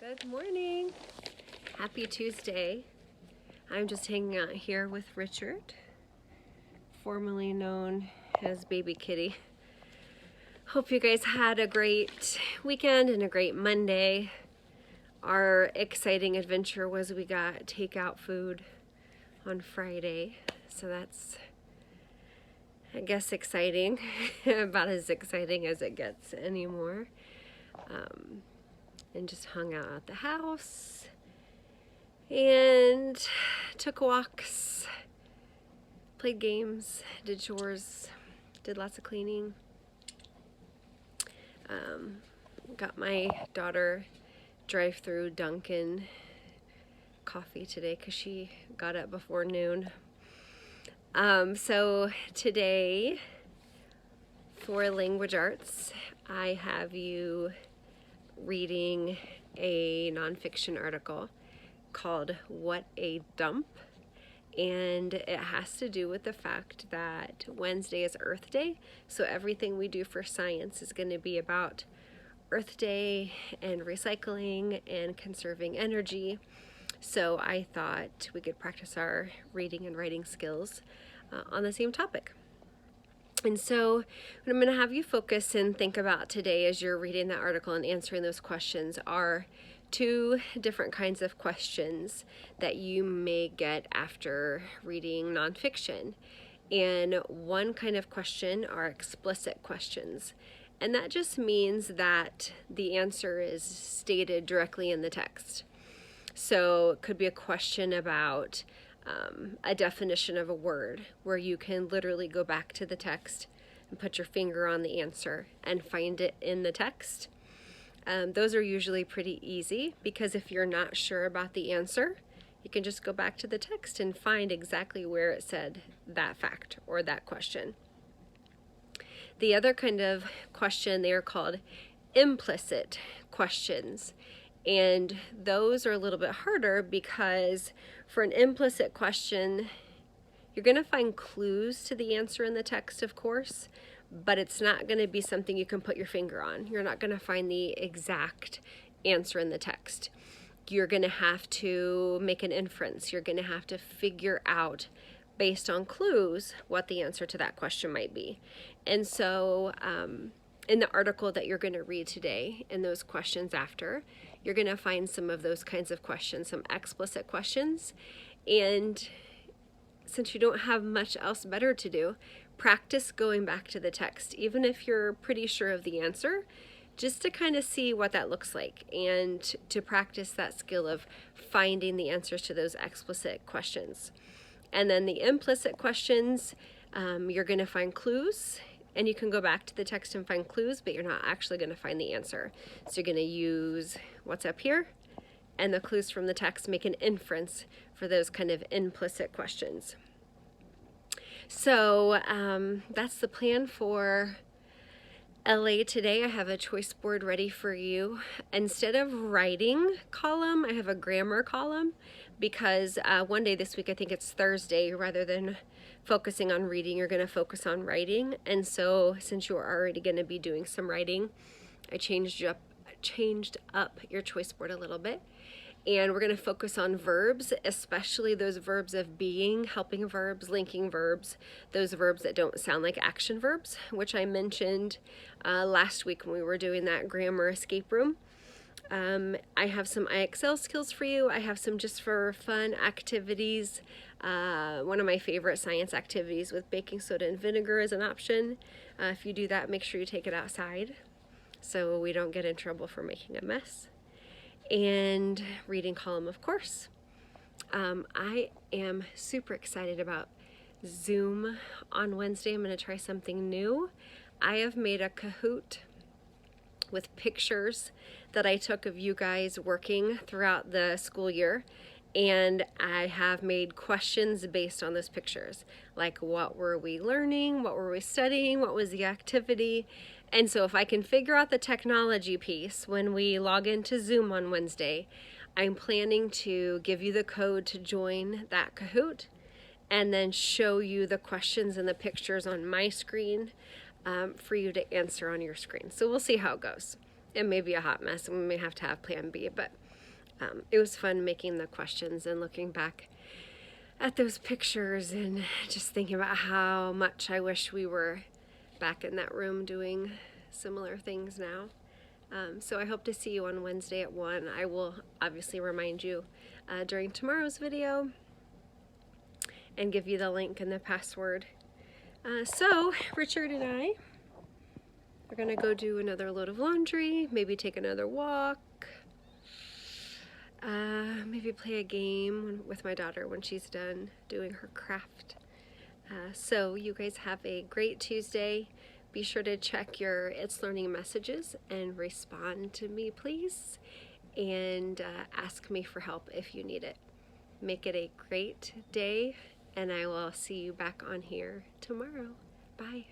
Good morning. Happy Tuesday. I'm just hanging out here with Richard, formerly known as Baby Kitty. Hope you guys had a great weekend and a great Monday. Our exciting adventure was we got takeout food on Friday, so that's, I guess, exciting. About as exciting as it gets anymore. And just hung out at the house and took walks, played games, did chores, did lots of cleaning. Got my daughter drive-through Dunkin' coffee today because she got up before noon. So today for language arts, I have you reading a nonfiction article called What a Dump, and it has to do with the fact that Wednesday is Earth Day, so everything we do for science is going to be about Earth Day and recycling and conserving energy. So I thought we could practice our reading and writing skills on the same topic. And so what I'm going to have you focus and think about today as you're reading that article and answering those questions are two different kinds of questions that you may get after reading nonfiction. And one kind of question are explicit questions. And that just means that the answer is stated directly in the text. So it could be a question about a definition of a word where you can literally go back to the text and put your finger on the answer and find it in the text. Those are usually pretty easy because if you're not sure about the answer, you can just go back to the text and find exactly where it said that fact or that question. The other kind of question, they are called implicit questions. And those are a little bit harder because for an implicit question, you're going to find clues to the answer in the text, of course, but it's not going to be something you can put your finger on. You're not going to find the exact answer in the text. You're going to have to make an inference. You're going to have to figure out, based on clues, what the answer to that question might be. And so in the article that you're going to read today and those questions after, you're going to find some of those kinds of questions, some explicit questions. And since you don't have much else better to do, practice going back to the text, even if you're pretty sure of the answer, just to kind of see what that looks like and to practice that skill of finding the answers to those explicit questions. And then the implicit questions, you're going to find clues. And you can go back to the text and find clues, but you're not actually going to find the answer. So you're going to use what's up here and the clues from the text, make an inference for those kind of implicit questions. So that's the plan for LA today. I have a choice board ready for you. Instead of writing column, I have a grammar column because one day this week, I think it's Thursday, rather than focusing on reading, you're going to focus on writing. And so since you're already going to be doing some writing, I changed up your choice board a little bit. And we're going to focus on verbs, especially those verbs of being, helping verbs, linking verbs, those verbs that don't sound like action verbs, which I mentioned last week when we were doing that grammar escape room. I have some IXL skills for you. I have some just for fun activities. One of my favorite science activities with baking soda and vinegar is an option. If you do that, make sure you take it outside so we don't get in trouble for making a mess. And reading column, of course. I am super excited about Zoom on Wednesday. I'm going to try something new. I have made a Kahoot with pictures that I took of you guys working throughout the school year. And I have made questions based on those pictures, like what were we learning, what were we studying, what was the activity. And so if I can figure out the technology piece when we log into Zoom on Wednesday, I'm planning to give you the code to join that Kahoot and then show you the questions and the pictures on my screen for you to answer on your screen. So we'll see how it goes. it may be a hot mess and we may have to have plan B, but it was fun making the questions and looking back at those pictures and just thinking about how much I wish we were back in that room doing similar things now. So I hope to see you on Wednesday at 1. I will obviously remind you during tomorrow's video and give you the link and the password. So Richard and I are gonna go do another load of laundry, maybe take another walk, maybe play a game with my daughter when she's done doing her craft. So you guys have a great Tuesday. Be sure to check your It's Learning messages and respond to me, please, and ask me for help if you need it. Make it a great day, and I will see you back on here tomorrow. Bye.